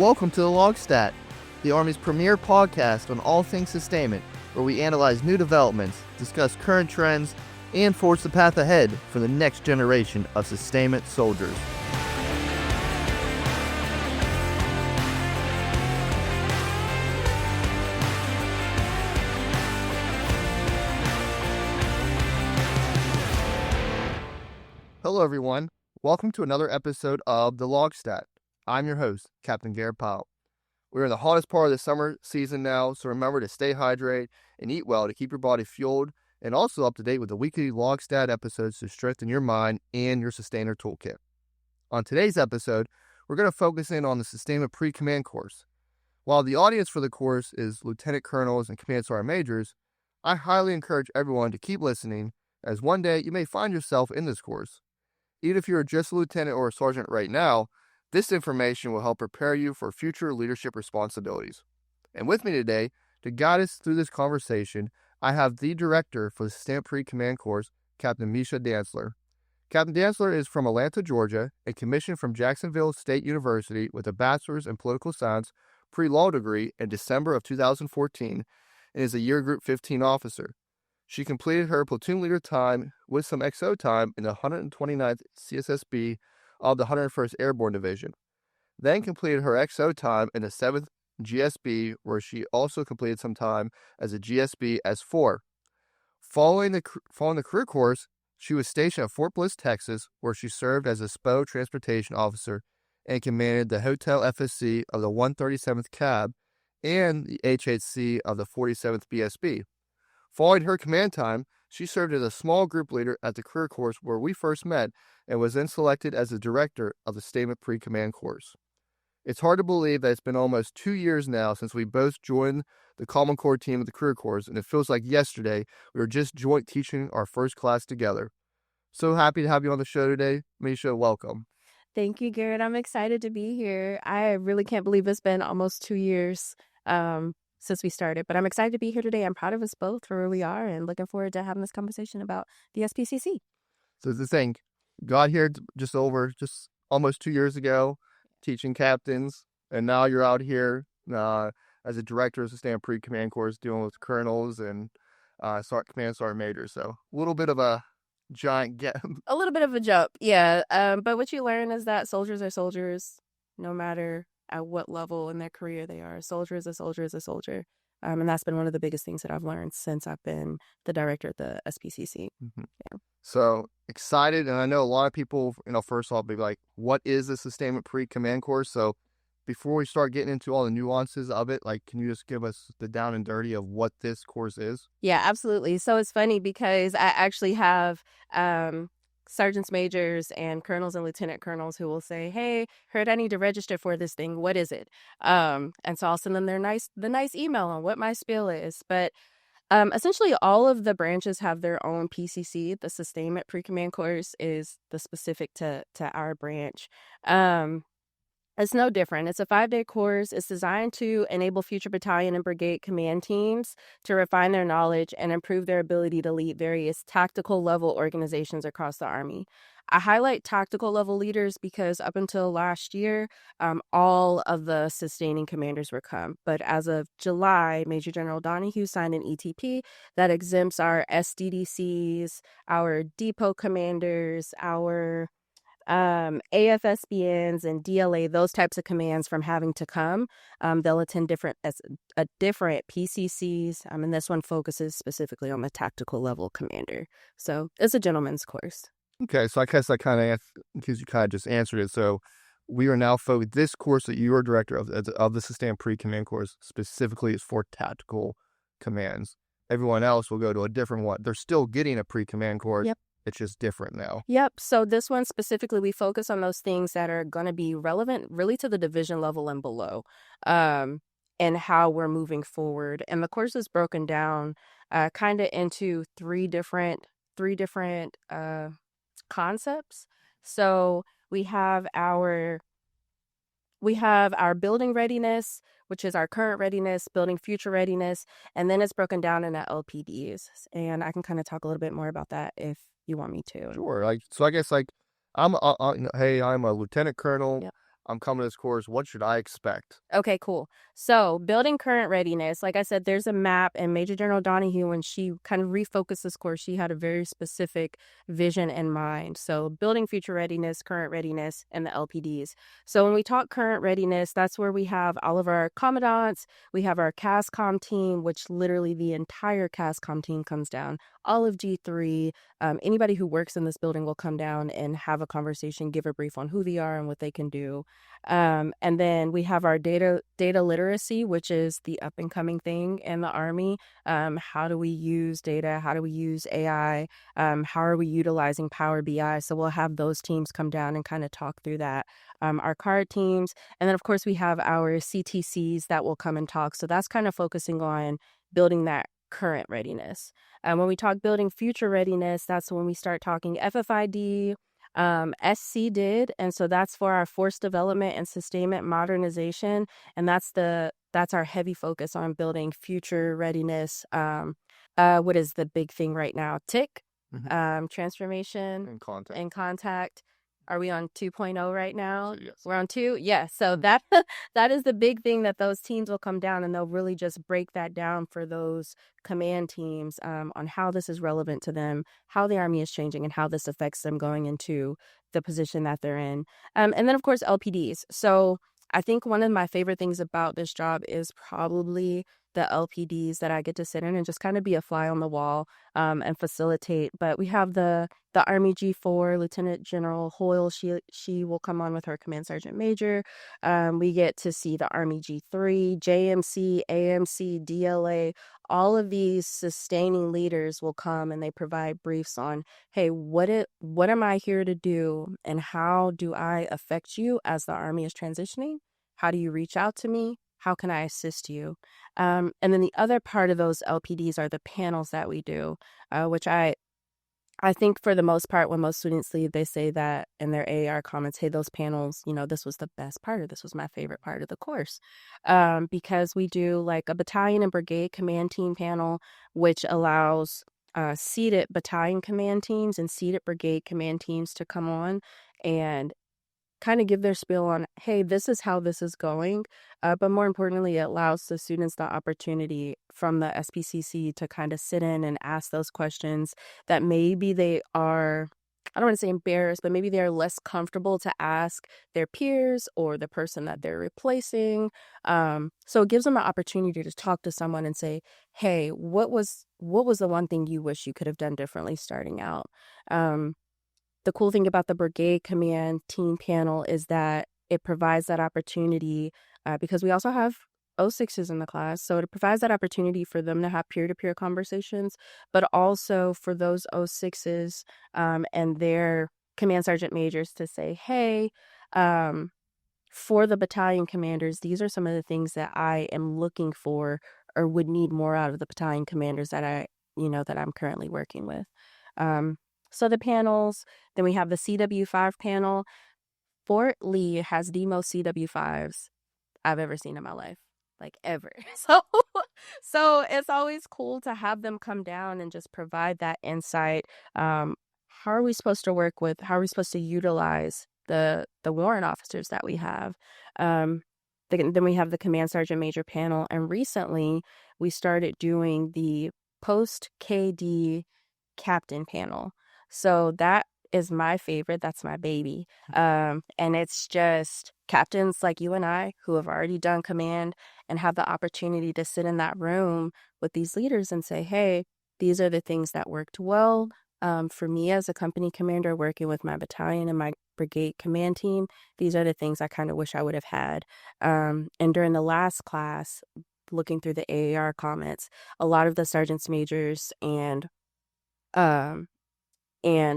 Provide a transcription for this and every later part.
Welcome to the LOGSTAT, the Army's premier podcast on all things sustainment, where we analyze new developments, discuss current trends, and forge the path ahead for the next generation of sustainment soldiers. Hello everyone, welcome to another episode of the LOGSTAT. I'm your host, Captain Garett Pyle. We're in the hottest part of the summer season now, so remember to stay hydrated and eat well to keep your body fueled and also up to date with the weekly LOGSTAT episodes to strengthen your mind and your sustainer toolkit. On today's episode, we're going to focus in on the Sustainment Pre-Command Course. While the audience for the course is Lieutenant Colonels and Command Sergeant Majors, I highly encourage everyone to keep listening, as one day you may find yourself in this course. Even if you're just a lieutenant or a sergeant right now, this information will help prepare you for future leadership responsibilities. And with me today, to guide us through this conversation, I have the director for the Sustainment Pre-Command Course, Captain Misha Dantzler. Captain Dantzler is from Atlanta, Georgia, and commissioned from Jacksonville State University with a bachelor's in political science pre-law degree in December of 2014 and is a Year Group 15 officer. She completed her platoon leader time with some XO time in the 129th CSSB of the 101st Airborne Division. Then completed her XO time in the 7th GSB, where she also completed some time as a GSB S4. Following the career course, she was stationed at Fort Bliss, Texas, where she served as a SPO transportation officer and commanded the Hotel FSC of the 137th CAB and the HHC of the 47th BSB. Following her command time, she served as a small group leader at the career course where we first met and was then selected as the director of the Sustainment Pre-Command Course. It's hard to believe that it's been almost 2 years now since we both joined the Common Core team of the career course, and it feels like yesterday we were just joint teaching our first class together. So happy to have you on the show today. Misha, welcome. Thank you, Garrett. I'm excited to be here. I really can't believe it's been almost 2 years since we started, but I'm excited to be here today. I'm proud of us both for where we are and looking forward to having this conversation about the SPCC. So the thing, got here just almost 2 years ago, teaching captains, and now you're out here as a director of the Sustainment Pre-Command Course dealing with colonels and command sergeant majors. So a little bit of a giant gap. A little bit of a jump, yeah. But what you learn is that soldiers are soldiers, no matter at what level in their career they are. A soldier is a soldier is a soldier. And that's been one of the biggest things that I've learned since I've been the director at the SPCC. Mm-hmm. Yeah. So excited. And I know a lot of people, first off, be like, what is the Sustainment Pre-Command Course? So before we start getting into all the nuances of it, can you just give us the down and dirty of what this course is? Yeah, absolutely. So it's funny because I actually have sergeants majors and colonels and lieutenant colonels who will say, hey, heard I need to register for this thing. What is it? And so I'll send them the nice email on what my spiel is. But essentially all of the branches have their own PCC. The Sustainment Pre-Command Course is the specific to our branch. It's no different. It's a 5-day course. It's designed to enable future battalion and brigade command teams to refine their knowledge and improve their ability to lead various tactical level organizations across the Army. I highlight tactical level leaders because up until last year, all of the sustaining commanders were come. But as of July, Major General Donahue signed an ETP that exempts our SDDCs, our depot commanders, our AFSBNs and DLA, those types of commands from having to come. They'll attend different PCCs, and this one focuses specifically on the tactical level commander. So it's a gentleman's course. Okay, so I guess I kind of, because you kind of just answered it, so we are now focused, this course that you are director of the Sustainment Pre-Command Course specifically is for tactical commands. Everyone else will go to a different one. They're still getting a pre-command course. Yep. It's just different now. Yep. So this one specifically, we focus on those things that are going to be relevant really to the division level and below, and how we're moving forward. And the course is broken down kind of into three different concepts. So we have our building readiness, which is our current readiness, building future readiness, and then it's broken down into LPDs. And I can kind of talk a little bit more about that if you want me to. Sure. So I guess I'm a lieutenant colonel. Yep. I'm coming to this course. What should I expect? Okay, cool. So, building current readiness, like I said, there's a map, and Major General Donahue, when she kind of refocused this course, she had a very specific vision in mind. So, building future readiness, current readiness, and the LPDs. So, when we talk current readiness, that's where we have all of our commandants, we have our CASCOM team, which literally the entire CASCOM team comes down, all of G3. Anybody who works in this building will come down and have a conversation, give a brief on who they are and what they can do. And then we have our data literacy, which is the up and coming thing in the Army. How do we use data? How do we use AI? How are we utilizing Power BI? So we'll have those teams come down and kind of talk through that. Our card teams. And then, of course, we have our CTCs that will come and talk. So that's kind of focusing on building that current readiness. When we talk building future readiness, that's when we start talking FFID, SC did, and so that's for our force development and sustainment modernization, and that's our heavy focus on building future readiness. What is the big thing right now? TIC, transformation And contact. Are we on 2.0 right now? So, yes. We're on 2? Yeah. So that is the big thing that those teams will come down, and they'll really just break that down for those command teams on how this is relevant to them, how the Army is changing, and how this affects them going into the position that they're in. And then, of course, LPDs. So I think one of my favorite things about this job is probably the LPDs that I get to sit in and just kind of be a fly on the wall and facilitate. But we have the Army G4, Lieutenant General Hoyle. She will come on with her Command Sergeant Major. We get to see the Army G3, JMC, AMC, DLA. All of these sustaining leaders will come and they provide briefs on, hey, what am I here to do, and how do I affect you as the Army is transitioning? How do you reach out to me? How can I assist you? And then the other part of those LPDs are the panels that we do, which I think for the most part, when most students leave, they say that in their AAR comments, hey, those panels, this was the best part, or this was my favorite part of the course. Because we do like a battalion and brigade command team panel, which allows seated battalion command teams and seated brigade command teams to come on and kind of give their spiel on, hey, this is how this is going. But more importantly, it allows the students the opportunity from the SPCC to kind of sit in and ask those questions that maybe they are, I don't want to say embarrassed, but maybe they're less comfortable to ask their peers or the person that they're replacing. So it gives them an opportunity to talk to someone and say, hey, what was the one thing you wish you could have done differently starting out? The cool thing about the brigade command team panel is that it provides that opportunity because we also have O6s in the class. So it provides that opportunity for them to have peer-to-peer conversations, but also for those O6s and their command sergeant majors to say, hey, for the battalion commanders, these are some of the things that I am looking for or would need more out of the battalion commanders that that I'm currently working with. So the panels, then we have the CW5 panel. Fort Lee has the most CW5s I've ever seen in my life, like ever. So it's always cool to have them come down and just provide that insight. How are we supposed to work with, how are we supposed to utilize the warrant officers that we have? Then we have the Command Sergeant Major panel. And recently we started doing the post-KD captain panel. So that is my favorite. That's my baby. And it's just captains like you and I who have already done command and have the opportunity to sit in that room with these leaders and say, hey, these are the things that worked well for me as a company commander working with my battalion and my brigade command team. These are the things I kind of wish I would have had. And during the last class, looking through the AAR comments, a lot of the sergeants majors and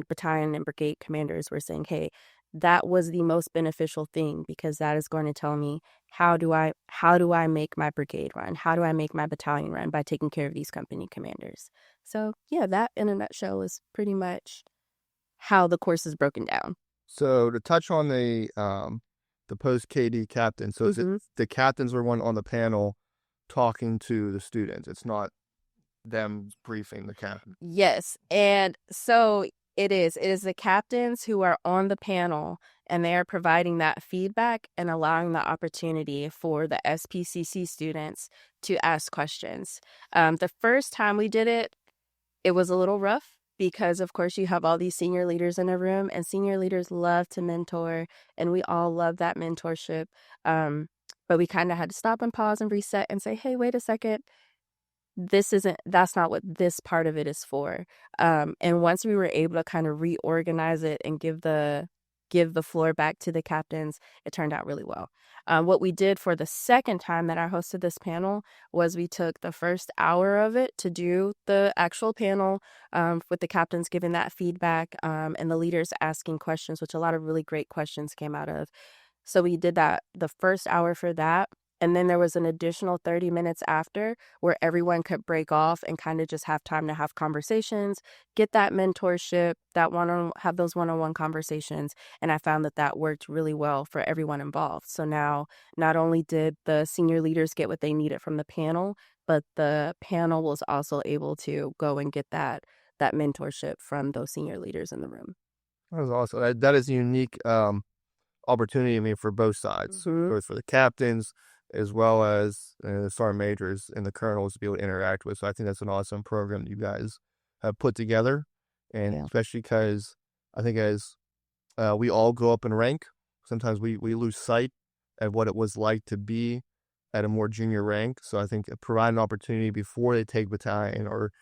battalion and brigade commanders were saying, hey, that was the most beneficial thing because that is going to tell me how do I make my brigade run? How do I make my battalion run by taking care of these company commanders? So yeah, that in a nutshell is pretty much how the course is broken down. So to touch on the post KD captain, so is it the captains are one on the panel talking to the students? It's not them briefing the captain. Yes. And so it is the captains who are on the panel and they are providing that feedback and allowing the opportunity for the SPCC students to ask questions. The first time we did it, it was a little rough because, of course, you have all these senior leaders in a room, and senior leaders love to mentor, and we all love that mentorship. But we kind of had to stop and pause and reset and say, hey, wait a second. That's not what this part of it is for. And once we were able to kind of reorganize it and give the floor back to the captains, it turned out really well. What we did for the second time that I hosted this panel was we took the first hour of it to do the actual panel, with the captains giving that feedback, and the leaders asking questions, which a lot of really great questions came out of. So we did that the first hour for that. And then there was an additional 30 minutes after where everyone could break off and kind of just have time to have conversations, get that mentorship, have those one-on-one conversations. And I found that worked really well for everyone involved. So now not only did the senior leaders get what they needed from the panel, but the panel was also able to go and get that mentorship from those senior leaders in the room. That was awesome. That is a unique opportunity, I mean, for both sides, both for the captains as well as the sergeant majors and the colonels to be able to interact with. So I think that's an awesome program that you guys have put together, and especially because I think as we all go up in rank, sometimes we lose sight of what it was like to be at a more junior rank. So I think provide an opportunity before they take battalion or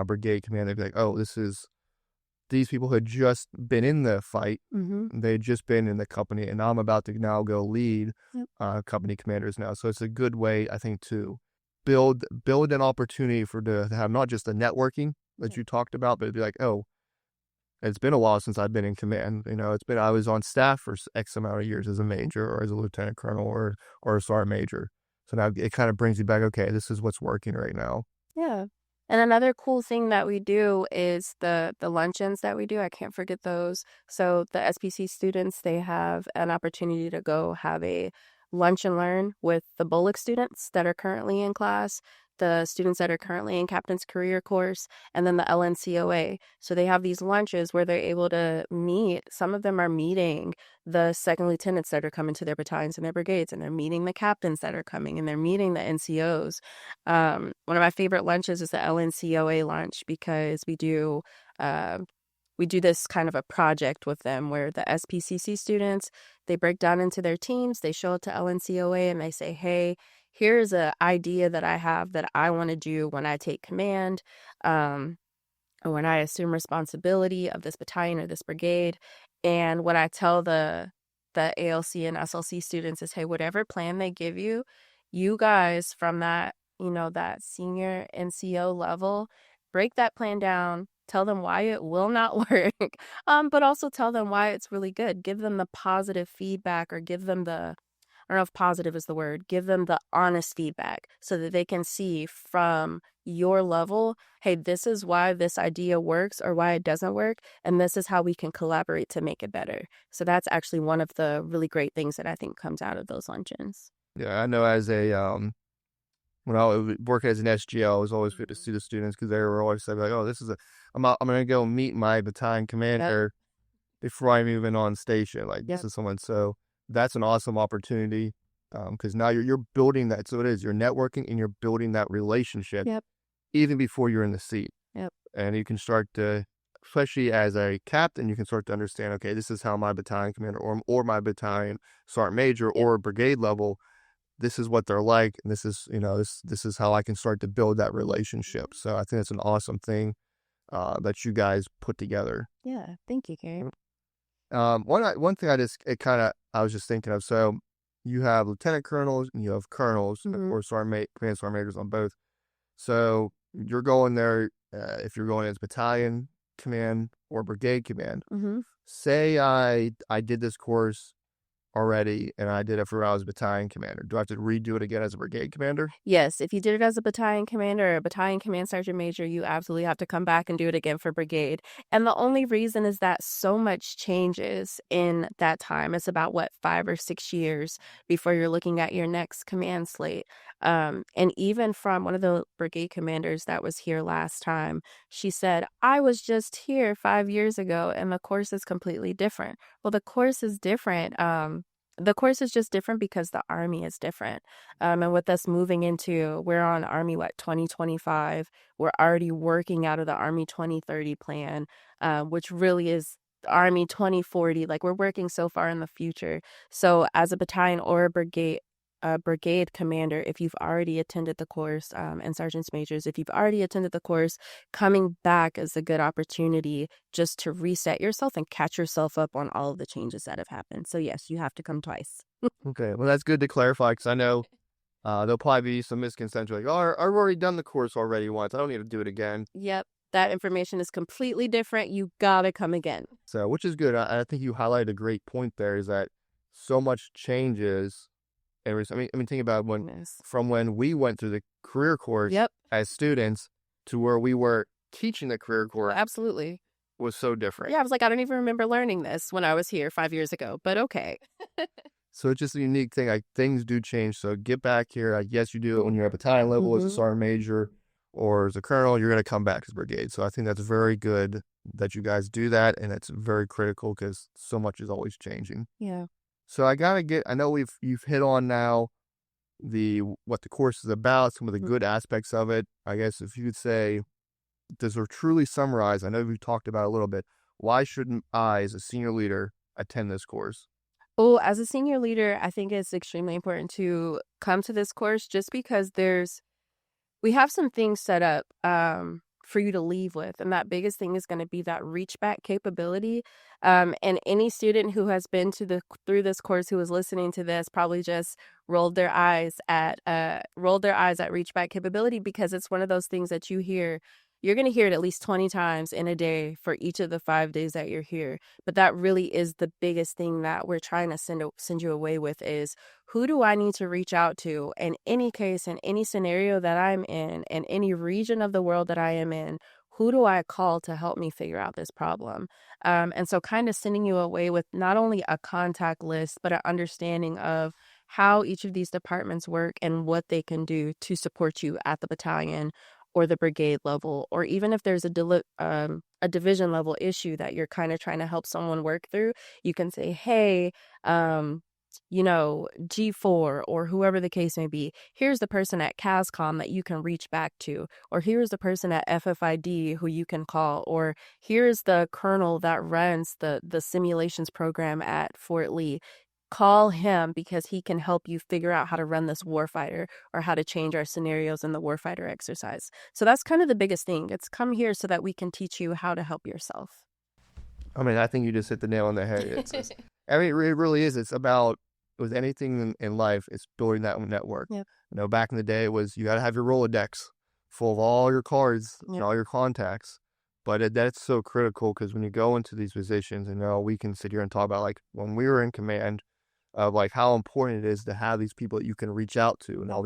brigade command, they'd be like, oh, these people had just been in the fight. They had just been in the company, and now I'm about to now go lead company commanders now. So it's a good way, I think, to build an opportunity to have not just the networking that you talked about, but it'd be like, oh, it's been a while since I've been in command. I was on staff for X amount of years as a major or as a lieutenant colonel or a sergeant major. So now it kind of brings you back, okay, this is what's working right now. Yeah. And another cool thing that we do is the luncheons that we do. I can't forget those. So the SPC students, they have an opportunity to go have a lunch and learn with the Bullock students that are currently in class, the students that are currently in Captain's Career Course, and then the LNCOA. So they have these lunches where they're able to meet. Some of them are meeting the second lieutenants that are coming to their battalions and their brigades, and they're meeting the captains that are coming, and they're meeting the NCOs. One of my favorite lunches is the LNCOA lunch because we do this kind of a project with them where the SPCC students, they break down into their teams, they show it to LNCOA, and they say, hey, here's an idea that I have that I want to do when I take command, or when I assume responsibility of this battalion or this brigade. And what I tell the ALC and SLC students is, hey, whatever plan they give you, you guys from that, that senior NCO level, break that plan down, tell them why it will not work, but also tell them why it's really good. Give them the positive feedback, or give them I don't know if positive is the word, give them the honest feedback so that they can see from your level, hey, this is why this idea works or why it doesn't work, and this is how we can collaborate to make it better. So that's actually one of the really great things that I think comes out of those luncheons. Yeah, I know as a when I was working as an SGL, it was always good to see the students because they were always saying like, oh, I'm going to go meet my battalion commander before I'm even on station. Like this is someone. So that's an awesome opportunity because now you're building that. So it is, you're networking and you're building that relationship even before you're in the seat. And you can start to, especially as a captain, you can start to understand, okay, this is how my battalion commander or my battalion sergeant major or brigade level, this is what they're like. And this is, this is how I can start to build that relationship. So I think that's an awesome thing that you guys put together. Yeah. Thank you, Karen. One thing I was just thinking of. So you have lieutenant colonels and you have colonels, of course, command sergeant majors on both. So you're going there if you're going as battalion command or brigade command. Say I did this course already, and I did it for when I was a battalion commander. Do I have to redo it again as a brigade commander? Yes, if you did it as a battalion commander or a battalion command sergeant major, you absolutely have to come back and do it again for brigade. And the only reason is that so much changes in that time. It's about, 5 or 6 years before you're looking at your next command slate. And even from one of the brigade commanders that was here last time, she said, I was just here 5 years ago and the course is completely different. Well, the course is different. The course is just different because the Army is different. And with us moving into, we're on Army, 2025. We're already working out of the Army 2030 plan, which really is Army 2040. Like, we're working so far in the future. So as a battalion or a brigade commander, if you've already attended the course, and sergeants majors, if you've already attended the course, coming back is a good opportunity just to reset yourself and catch yourself up on all of the changes that have happened. So yes, you have to come twice. Okay, well, that's good to clarify because I know there'll probably be some misconception like, oh, I've already done the course already once. I don't need to do it again. Yep, that information is completely different. You gotta come again. So, which is good. I think you highlighted a great point there is that so much changes. Think about from when we went through the career course Yep, as students to where we were teaching the career course absolutely. was so different. Yeah, I was like, I don't even remember learning this when I was here 5 years ago, but okay. So it's just a unique thing. Like, things do change. So get back here. I guess you do it when you're at battalion level as a sergeant major or as a colonel. You're going to come back as brigade. So I think that's very good that you guys do that, and it's very critical because so much is always changing. Yeah. So I know you've hit on now what the course is about, some of the good aspects of it. I guess if you could say, to sort of truly summarize, I know we've talked about it a little bit. Why shouldn't I, as a senior leader, attend this course? Oh, as a senior leader, I think it's extremely important to come to this course just because we have some things set up for you to leave with. And that biggest thing is going to be that reach back capability. And any student who has been through this course who is listening to this probably just rolled their eyes at reach back capability, because it's one of those things that you're going to hear it at least 20 times in a day for each of the 5 days that you're here. But that really is the biggest thing that we're trying to send you away with is, who do I need to reach out to in any case, in any scenario that I'm in any region of the world that I am in? Who do I call to help me figure out this problem? And so kind of sending you away with not only a contact list, but an understanding of how each of these departments work and what they can do to support you at the battalion or the brigade level, or even if there's a division level issue that you're kind of trying to help someone work through, you can say, hey, G4 or whoever the case may be, here's the person at CASCOM that you can reach back to, or here's the person at FFID who you can call, or here's the colonel that runs the simulations program at Fort Lee. Call him because he can help you figure out how to run this warfighter or how to change our scenarios in the warfighter exercise. So that's kind of the biggest thing. It's come here so that we can teach you how to help yourself. I think you just hit the nail on the head. It really is. It's about, with anything in life, it's building that network. Yep. Back in the day, it was you got to have your Rolodex full of all your cards and all your contacts. But that's so critical because when you go into these positions, and we can sit here and talk about, like, when we were in command, of like how important it is to have these people that you can reach out to, and all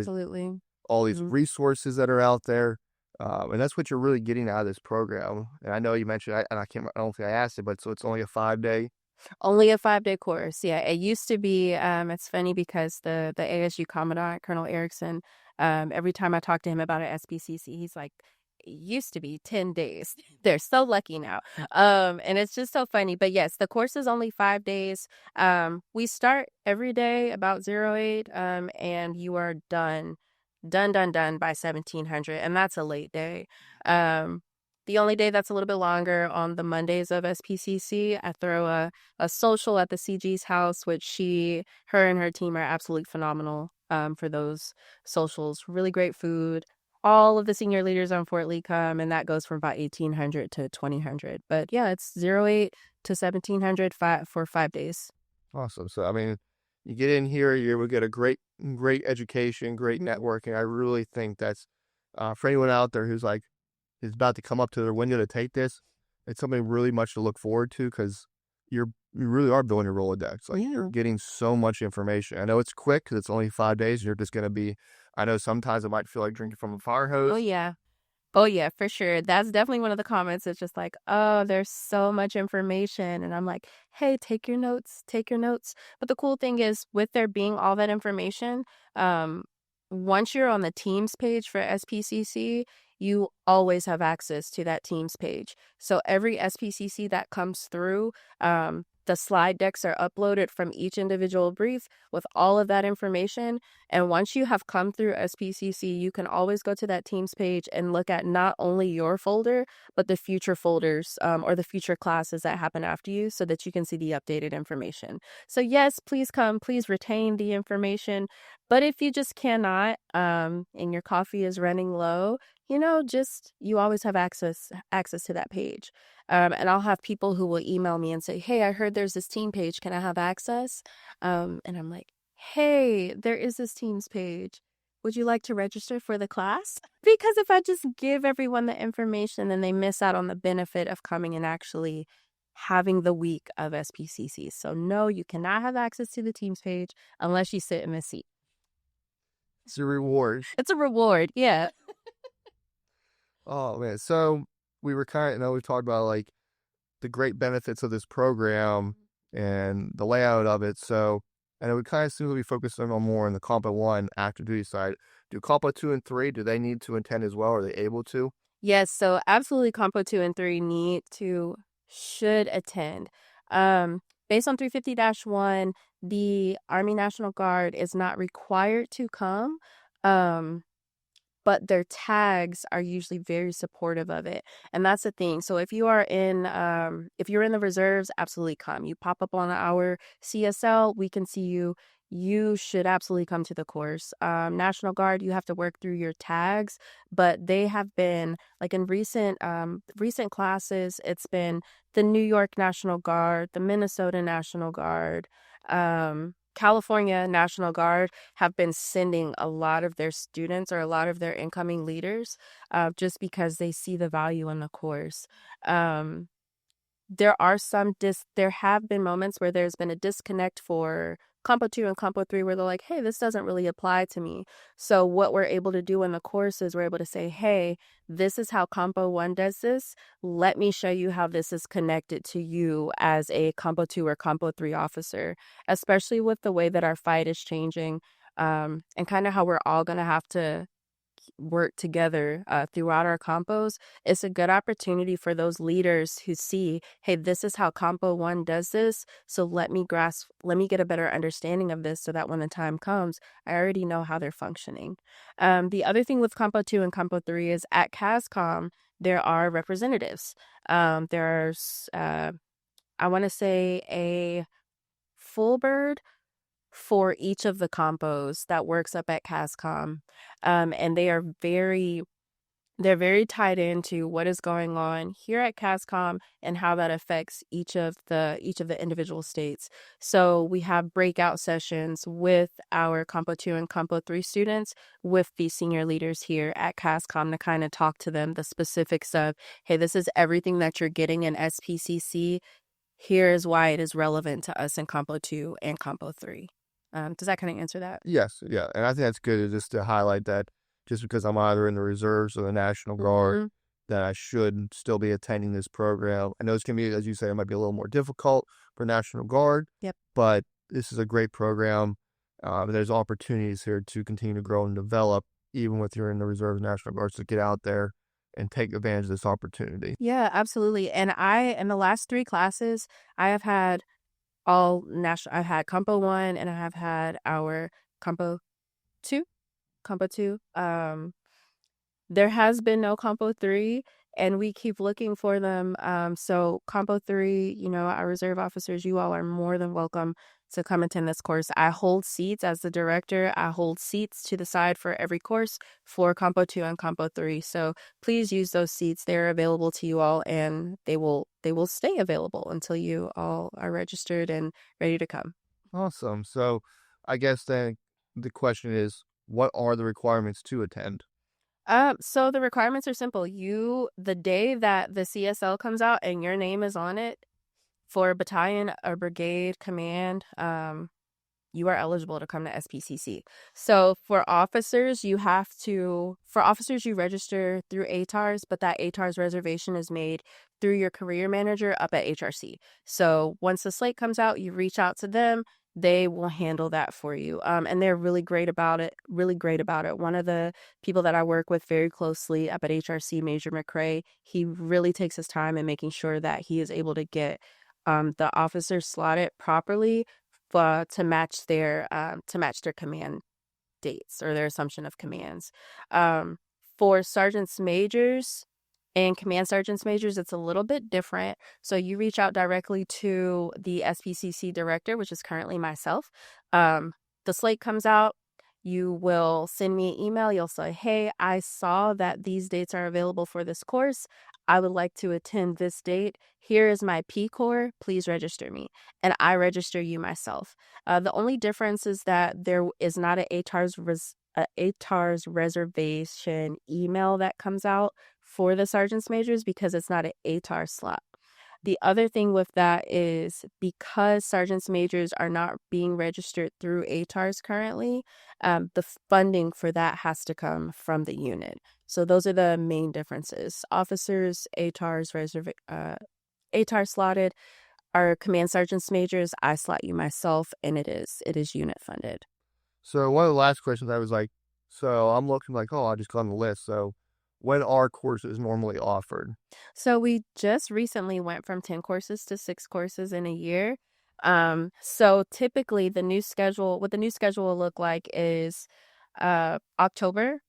these resources that are out there, and that's what you're really getting out of this program. And I know you mentioned, I don't think I asked it, but so it's only a 5-day. Only a 5-day course. Yeah, it used to be. It's funny because the ASU Commandant, Colonel Erickson, every time I talk to him about an SPCC, he's like, it used to be 10 days. They're so lucky now. And it's just so funny. But yes, the course is only 5 days. We start every day about 08, and you are done by 1700. And that's a late day. The only day that's a little bit longer on the Mondays of SPCC, I throw a social at the CG's house, which her and her team are absolutely phenomenal for those socials. Really great food. All of the senior leaders on Fort Lee come, and that goes from about 1800 to 2000. But yeah, it's 08 to 1700 for 5 days. Awesome. So, you get in here, you will get a great education, great networking. I really think that's, for anyone out there who's is about to come up to their window to take this, it's something really much to look forward to because you really are building your Rolodex. Like, you're getting so much information. I know it's quick because it's only 5 days. You're just going to be, I know sometimes it might feel like drinking from a fire hose. Oh, yeah. Oh, yeah, for sure. That's definitely one of the comments. It's just like, oh, there's so much information. And I'm like, hey, take your notes, take your notes. But the cool thing is, with there being all that information, once you're on the Teams page for SPCC, you always have access to that Teams page. So every SPCC that comes through, the slide decks are uploaded from each individual brief with all of that information. And once you have come through SPCC, you can always go to that Teams page and look at not only your folder, but the future folders or the future classes that happen after you so that you can see the updated information. So yes, please come, please retain the information. But if you just cannot and your coffee is running low, you always have access to that page. And I'll have people who will email me and say, hey, I heard there's this team page. Can I have access? And I'm like, hey, there is this Teams page. Would you like to register for the class? Because if I just give everyone the information, then they miss out on the benefit of coming and actually having the week of SPCC. So no, you cannot have access to the Teams page unless you sit in the seat. It's a reward. It's a reward, yeah. Oh, man. So we were we've talked about like the great benefits of this program and the layout of it. So, and we kind of seem to be focusing on more on the Compo 1 active duty side. Do Compo 2 and 3, do they need to attend as well? Are they able to? Yes, so absolutely Compo 2 and 3 should attend. Based on 350-1, the Army National Guard is not required to come. But their tags are usually very supportive of it. And that's the thing. So if you're in the reserves, absolutely come. You pop up on our CSL, we can see you. You should absolutely come to the course. National Guard, you have to work through your tags, but they have been, like in recent classes, it's been the New York National Guard, the Minnesota National Guard, California National Guard have been sending a lot of their students or a lot of their incoming leaders just because they see the value in the course. There have been moments where there's been a disconnect for Compo 2 and Compo 3 where they're like, hey, this doesn't really apply to me. So what we're able to do in the course is we're able to say, hey, this is how Compo 1 does this. Let me show you how this is connected to you as a Compo 2 or Compo 3 officer, especially with the way that our fight is changing and kind of how we're all going to have to work together throughout our compos. It's a good opportunity for those leaders who see, hey, this is how Compo 1 does this. So let me get a better understanding of this so that when the time comes, I already know how they're functioning. The other thing with Compo 2 and Compo 3 is at CASCOM, there are representatives. There's, I want to say, a full bird for each of the compos that works up at CASCOM. And they're very tied into what is going on here at CASCOM and how that affects each of the individual states. So we have breakout sessions with our Compo 2 and Compo 3 students with the senior leaders here at CASCOM to kind of talk to them the specifics of, hey, this is everything that you're getting in SPCC. Here is why it is relevant to us in Compo 2 and Compo 3. Does that kind of answer that? Yes, yeah. And I think that's good just to highlight that just because I'm either in the reserves or the National Guard, that I should still be attending this program. I know it's going to be, as you say, it might be a little more difficult for National Guard. Yep. But this is a great program. There's opportunities here to continue to grow and develop, even with you're in the reserves National Guards, to get out there and take advantage of this opportunity. Yeah, absolutely. And in the last 3 classes, I have had I've had Compo 1 and I have had our Compo 2. There has been no Compo 3 and we keep looking for them. So Compo 3, our reserve officers, you all are more than welcome to come attend this course. I hold seats as the director. I hold seats to the side for every course for Compo 2 and Compo 3. So please use those seats. They're available to you all and they will stay available until you all are registered and ready to come. Awesome. So I guess then the question is, what are the requirements to attend? So the requirements are simple. The day that the CSL comes out and your name is on it, For a battalion, a brigade, command, you are eligible to come to SPCC. So for officers, you register through ATARS, but that ATARS reservation is made through your career manager up at HRC. So once the slate comes out, you reach out to them. They will handle that for you. And they're really great about it. One of the people that I work with very closely up at HRC, Major McCrae, he really takes his time in making sure that he is able to get the officers slotted properly to match their command dates or their assumption of commands. For sergeants majors and command sergeants majors, it's a little bit different. So you reach out directly to the SPCC director, which is currently myself. The slate comes out. You will send me an email. You'll say, hey, I saw that these dates are available for this course. I would like to attend this date. Here is my P Corps. Please register me. And I register you myself. The only difference is that there is not an ATARS reservation email that comes out for the sergeants majors because it's not an ATAR slot. The other thing with that is because sergeants majors are not being registered through ATARS currently, the funding for that has to come from the unit. So those are the main differences. Officers, ATARS slotted. Our command sergeants majors, I slot you myself, and it is unit funded. So one of the last questions I was like, so I'm looking like, oh, I just got on the list. So when are courses normally offered? So we just recently went from 10 courses to 6 courses in a year. So typically what the new schedule will look like is October,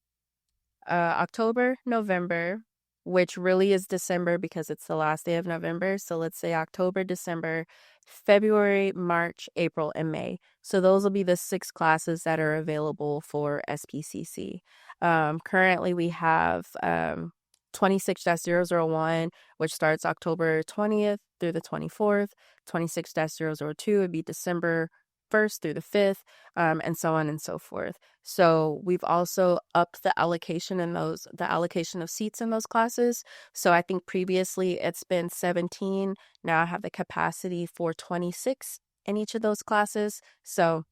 November, which really is December because it's the last day of November. So let's say October, December, February, March, April, and May. So those will be the 6 classes that are available for SPCC. Currently, we have 26-001, which starts October 20th through the 24th. 26-002 would be December 1st through the 5th, and so on and so forth. So we've also upped the allocation of seats in those classes. So I think previously it's been 17. Now I have the capacity for 26 in each of those classes. So,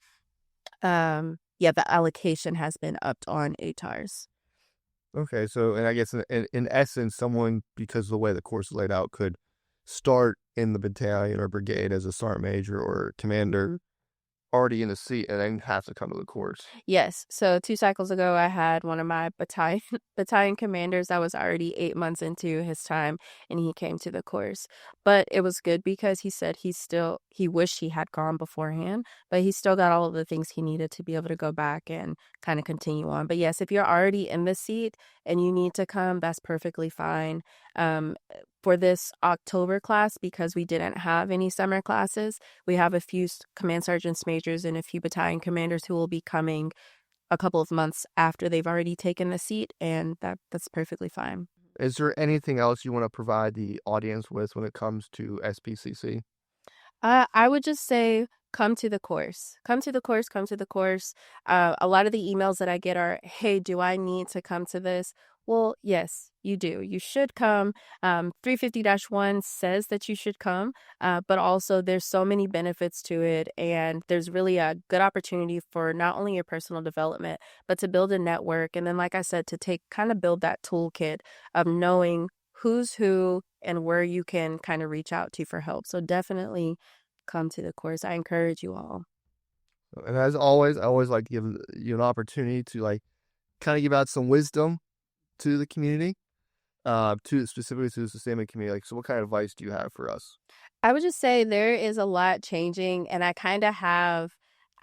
the allocation has been upped on ATARS. Okay, so and I guess in essence, someone, because of the way the course is laid out, could start in the battalion or brigade as a sergeant major or commander already in the seat and then have to come to the course. Yes. So 2 cycles ago, I had one of my battalion commanders that was already 8 months into his time, and he came to the course. But it was good because he said he wished he had gone beforehand, but he still got all of the things he needed to be able to go back and kind of continue on. But yes, if you're already in the seat and you need to come, that's perfectly fine. For this October class, because we didn't have any summer classes, we have a few command sergeants majors and a few battalion commanders who will be coming a couple of months after they've already taken the seat, and that's perfectly fine. Is there anything else you want to provide the audience with when it comes to SPCC? I would just say come to the course. Come to the course. Come to the course. A lot of the emails that I get are, hey, do I need to come to this? Well, yes, you do. You should come. 350-1 says that you should come, but also there's so many benefits to it, and there's really a good opportunity for not only your personal development, but to build a network. And then, like I said, to build that toolkit of knowing who's who and where you can kind of reach out to for help. So definitely come to the course. I encourage you all. And as always, I always like to give you an opportunity to like kind of give out some wisdom to the community, specifically to the sustainment community. Like, so what kind of advice do you have for us? I would just say there is a lot changing, and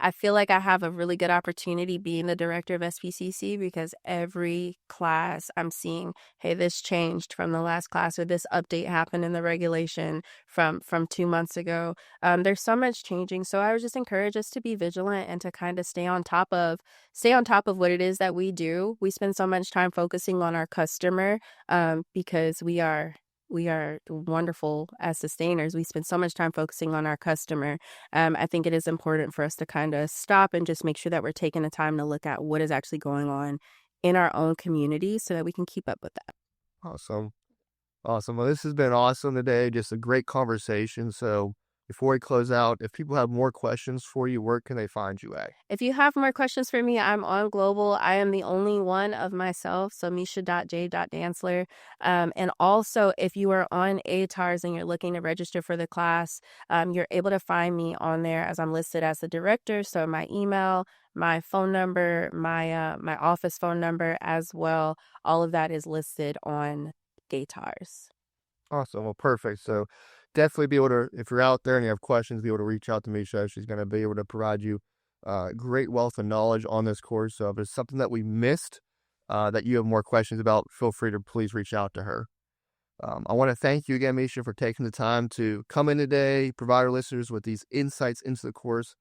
I feel like I have a really good opportunity being the director of SPCC because every class I'm seeing, hey, this changed from the last class, or this update happened in the regulation from 2 months ago. There's so much changing. So I would just encourage us to be vigilant and to kind of stay on top of what it is that we do. We spend so much time focusing on our customer, because we are wonderful as sustainers. We spend so much time focusing on our customer. I think it is important for us to kind of stop and just make sure that we're taking the time to look at what is actually going on in our own community so that we can keep up with that. Awesome. Awesome. Well, this has been awesome today. Just a great conversation. So before we close out, if people have more questions for you, where can they find you at? If you have more questions for me, I'm on Global. I am the only one of myself, so Misha.J.Dantzler. And also, if you are on ATARS and you're looking to register for the class, you're able to find me on there as I'm listed as the director. So my email, my phone number, my office phone number as well, all of that is listed on ATARS. Awesome. Well, perfect. So definitely be able to, if you're out there and you have questions, be able to reach out to Misha. She's going to be able to provide you great wealth of knowledge on this course. So if there's something that we missed that you have more questions about, feel free to please reach out to her. I want to thank you again, Misha, for taking the time to come in today, provide our listeners with these insights into the course.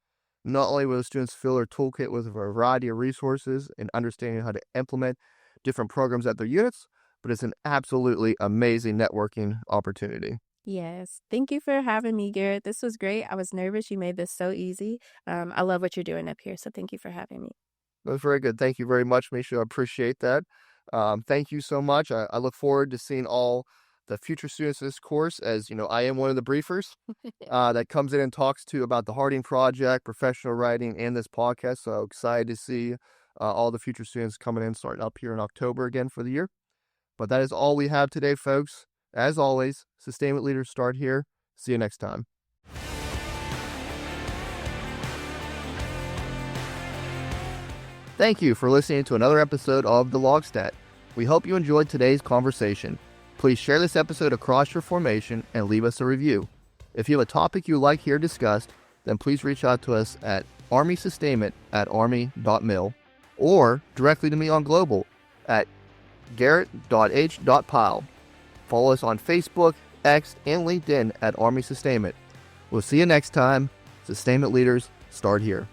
Not only will students fill their toolkit with a variety of resources and understanding how to implement different programs at their units, but it's an absolutely amazing networking opportunity. Yes. Thank you for having me, Garrett. This was great. I was nervous. You made this so easy. I love what you're doing up here. So thank you for having me. That was very good. Thank you very much, Misha. I appreciate that. Thank you so much. I look forward to seeing all the future students of this course, as you know, I am one of the briefers that comes in and talks to about the Harding Project, professional writing, and this podcast. So excited to see all the future students coming in, starting up here in October again for the year. But that is all we have today, folks. As always, sustainment leaders start here. See you next time. Thank you for listening to another episode of the LOGSTAT. We hope you enjoyed today's conversation. Please share this episode across your formation and leave us a review. If you have a topic you'd like here discussed, then please reach out to us at armysustainment@army.mil or directly to me on Global at garett.h.pyle. Follow us on Facebook, X, and LinkedIn at Army Sustainment. We'll see you next time. Sustainment leaders, start here.